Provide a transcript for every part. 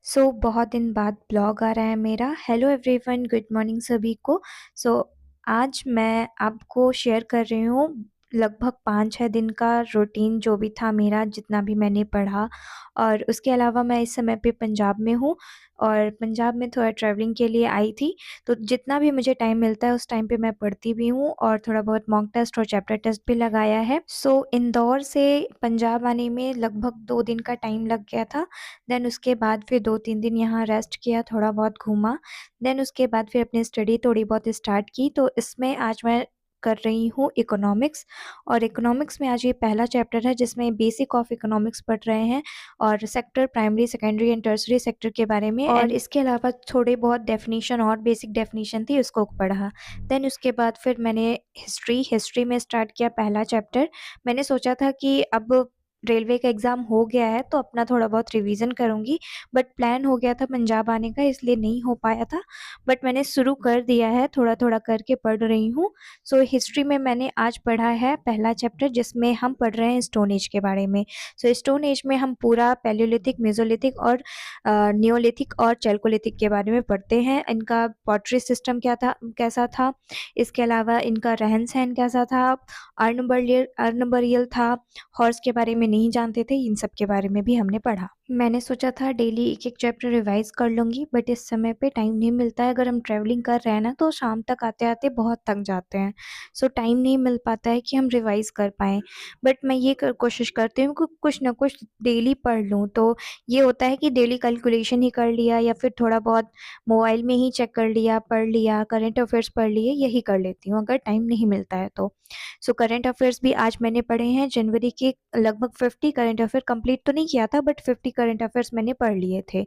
बहुत दिन बाद ब्लॉग आ रहा है मेरा। हेलो एवरीवन, गुड मॉर्निंग सभी को। सो आज मैं आपको शेयर कर रही हूँ लगभग 5-6 दिन का रूटीन जो भी था मेरा, जितना भी मैंने पढ़ा। और उसके अलावा मैं इस समय पे पंजाब में हूँ और पंजाब में थोड़ा ट्रैवलिंग के लिए आई थी। तो जितना भी मुझे टाइम मिलता है उस टाइम पे मैं पढ़ती भी हूँ और थोड़ा बहुत मॉक टेस्ट और चैप्टर टेस्ट भी लगाया है। इंदौर से पंजाब आने में लगभग 2 दिन का टाइम लग गया था। देन उसके बाद फिर 2-3 दिन यहाँ रेस्ट किया, थोड़ा बहुत घूमा। देन उसके बाद फिर अपनी स्टडी थोड़ी बहुत स्टार्ट की। तो इसमें आज मैं कर रही हूँ इकोनॉमिक्स, और इकोनॉमिक्स में आज ये पहला चैप्टर है जिसमें बेसिक ऑफ इकोनॉमिक्स पढ़ रहे हैं और sector, primary, secondary and tertiary sector के बारे में। और इसके अलावा थोड़े बहुत डेफिनेशन और बेसिक डेफिनेशन थी, उसको पढ़ा। देन उसके बाद फिर मैंने हिस्ट्री में स्टार्ट किया पहला चैप्टर। मैंने सोचा था कि अब रेलवे का एग्ज़ाम हो गया है तो अपना थोड़ा बहुत रिवीजन करूँगी, बट प्लान हो गया था पंजाब आने का, इसलिए नहीं हो पाया था। बट मैंने शुरू कर दिया है, थोड़ा-थोड़ा करके पढ़ रही हूँ। हिस्ट्री में मैंने आज पढ़ा है पहला चैप्टर जिसमें हम पढ़ रहे हैं स्टोन एज के बारे में। स्टोन एज में हम पूरा पैलियोलिथिक, मेसोलिथिक और नियोलिथिक और चैल्कोलिथिक के बारे में पढ़ते हैं। इनका पॉटरी सिस्टम कैसा था, इसके अलावा इनका रहन-सहन कैसा था, अर्न बरियल था, हॉर्स के बारे में नहीं जानते थे, इन सब के बारे में भी हमने पढ़ा। मैंने सोचा था डेली एक-एक चैप्टर रिवाइज़ कर लूँगी, बट इस समय पे टाइम नहीं मिलता है। अगर हम ट्रैवलिंग कर रहे हैं ना तो शाम तक आते-आते बहुत थक जाते हैं। टाइम नहीं मिल पाता है कि हम रिवाइज़ कर पाएँ। बट मैं ये कोशिश करती हूँ कि कुछ ना कुछ डेली पढ़ लूँ। तो ये होता है कि डेली कैलकुलेशन ही कर लिया या फिर थोड़ा बहुत मोबाइल में ही चेक कर लिया, पढ़ लिया, करंट अफ़ेयर्स पढ़ लिए, यही कर लेती हूँ अगर टाइम नहीं मिलता है तो। करंट अफ़ेयर्स भी आज मैंने पढ़े हैं। जनवरी के लगभग 50 करंट अफ़ेयर कंप्लीट तो नहीं किया था, बट 50 करंट अफ़ेयर्स मैंने पढ़ लिए थे।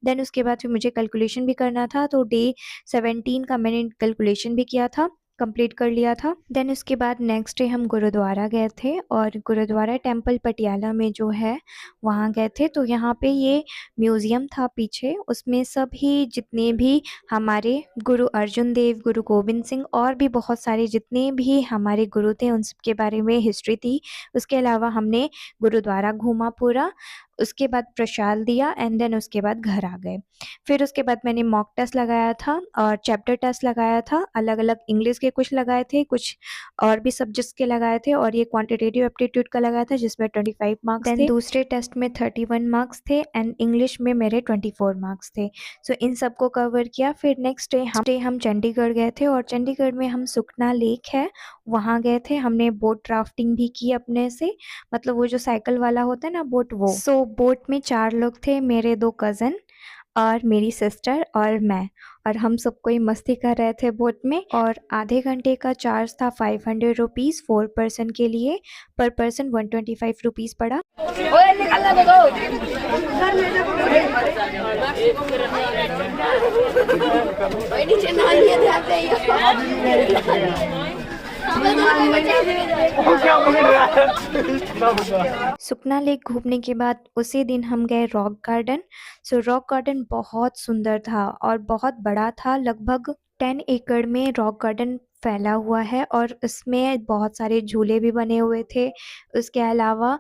देन उसके बाद फिर मुझे कैलकुलेशन भी करना था, तो डे 17 का मैंने कैलकुलेशन भी किया था, कंप्लीट कर लिया था। देन उसके बाद नेक्स्ट डे हम गुरुद्वारा गए थे और गुरुद्वारा टेम्पल पटियाला में जो है वहाँ गए थे। तो यहाँ पे ये म्यूज़ियम था पीछे, उसमें सभी जितने भी हमारे गुरु अर्जुन देव, गुरु गोविंद सिंह और भी बहुत सारे जितने भी हमारे गुरु थे उन सब के बारे में हिस्ट्री थी। उसके अलावा हमने गुरुद्वारा घूमा पूरा, उसके बाद प्रसाद दिया एंड देन उसके बाद घर आ गए। फिर उसके बाद मैंने मॉक टेस्ट लगाया था और चैप्टर टेस्ट लगाया था, अलग-अलग इंग्लिश के कुछ लगाए थे, कुछ और भी सब्जेक्ट्स के लगाए थे और ये क्वांटिटेटिव एप्टीट्यूड का लगाया था जिसमें 25 मार्क्स थे। देन दूसरे टेस्ट में 31 मार्क्स थे एंड इंग्लिश में मेरे 24 मार्क्स थे। इन सबको कवर किया। फिर नेक्स्ट डे हम चंडीगढ़ गए थे और चंडीगढ़ में हम सुखना लेक है, वहाँ गए थे। हमने बोट राफ्टिंग भी की अपने से, मतलब वो जो साइकिल वाला होता है ना बोट, वो। बोट में 4 लोग थे, मेरे 2 कज़न और मेरी सिस्टर और मैं, और हम सब कोई मस्ती कर रहे थे बोट में। और आधे घंटे का चार्ज था 500 रुपीज़ 4 पर्सन के लिए, पर पर्सन 125 रुपीज़ पड़ा। ओए निकलना तो दो। ओए नीचे ना ये ध्यान दे। सुखना लेक घूमने के बाद उसी दिन हम गए रॉक गार्डन। रॉक गार्डन बहुत सुंदर था और बहुत बड़ा था, लगभग 10 एकड़ में रॉक गार्डन फैला हुआ है और इसमें बहुत सारे झूले भी बने हुए थे। उसके अलावा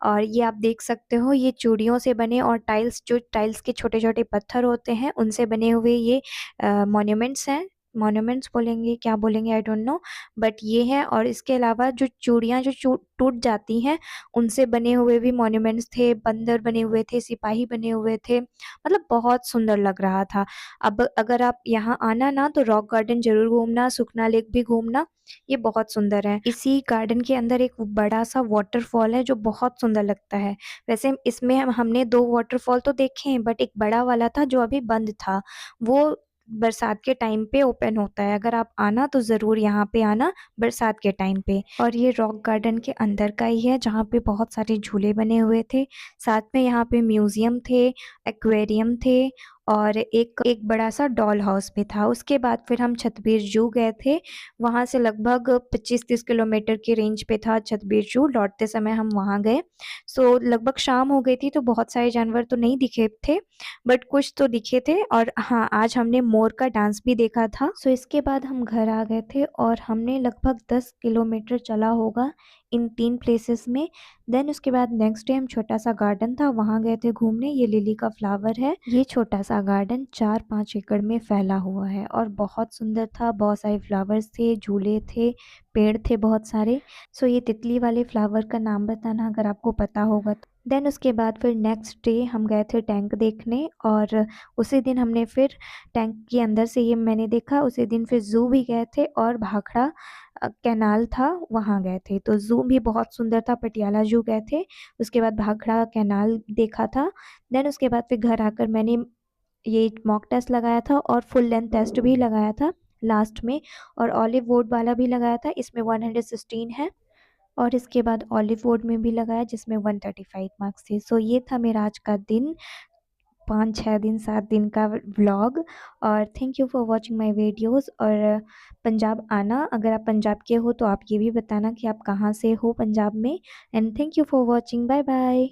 और ये आप देख सकते हो, ये चूड़ियों से बने और टाइल्स के छोटे-छोटे पत्थर होते हैं उनसे बने हुए ये मॉन्यूमेंट्स हैं। मॉन्यूमेंट्स बोलेंगे, क्या बोलेंगे आई डोंट नो, बट ये है। और इसके अलावा जो चूड़ियाँ जो टूट जाती हैं उनसे बने हुए भी मॉन्यूमेंट्स थे, बंदर बने हुए थे, सिपाही बने हुए थे, मतलब बहुत सुंदर लग रहा था। अब अगर आप यहाँ आना ना तो रॉक गार्डन ज़रूर घूमना, सुखना लेक भी घूमना, ये बहुत सुंदर है। इसी गार्डन के अंदर एक बड़ा-सा वाटरफॉल है जो बहुत सुंदर लगता है। वैसे इसमें हमने 2 वाटरफॉल तो देखे हैं, बट एक बड़ा वाला था जो अभी बंद था, वो बरसात के टाइम पे ओपन होता है। अगर आप आना तो ज़रूर यहाँ पे आना बरसात के टाइम पे। और ये रॉक गार्डन के अंदर का ही है जहाँ पे बहुत सारे झूले बने हुए थे। साथ में यहाँ पे म्यूज़ियम थे, एक्वेरियम थे और एक एक बड़ा सा डॉल हाउस भी था। उसके बाद फिर हम छतबीर जू गए थे। वहाँ से लगभग 25-30 किलोमीटर की रेंज पे था छतबीर जू। लौटते समय हम वहाँ गए। सो लगभग शाम हो गई थी, तो बहुत सारे जानवर तो नहीं दिखे थे, बट कुछ तो दिखे थे। और हाँ, आज हमने मोर का डांस भी देखा था। सो इसके बाद हम घर आ गए थे और हमने लगभग 10 किलोमीटर चला होगा इन 3 प्लेसेस में। देन उसके बाद नेक्स्ट डे हम छोटा सा गार्डन था, वहाँ गए थे घूमने। ये लिली का फ्लावर है। ये छोटा सा गार्डन 4-5 एकड़ में फैला हुआ है और बहुत सुंदर था। बहुत सारे फ्लावर्स थे, झूले थे, पेड़ थे बहुत सारे। सो ये तितली वाले फ्लावर का नाम बताना अगर आपको पता होगा तो। देन उसके बाद फिर नेक्स्ट डे हम गए थे टैंक देखने, और उसी दिन हमने फिर टैंक के अंदर से ये मैंने देखा। उसी दिन फिर ज़ू भी गए थे और भाखड़ा कैनाल था, वहाँ गए थे। तो ज़ू भी बहुत सुंदर था, पटियाला ज़ू गए थे। उसके बाद भाखड़ा कैनाल देखा था। देन उसके बाद फिर घर आकर मैंने ये मॉक टेस्ट लगाया था और फुल लेंथ टेस्ट भी लगाया था लास्ट में, और ऑलिव वुड वाला भी लगाया था। इसमें 116 है, और इसके बाद ऑलिव वुड में भी लगाया जिसमें 135 मार्क्स थे। सो ये था मेरा आज का दिन, 5-6 दिन 7 दिन का व्लॉग। और thank you for watching my videos. और पंजाब आना, अगर आप पंजाब के हो तो आप ये भी बताना कि आप कहाँ से हो पंजाब में। And thank you for watching, bye bye.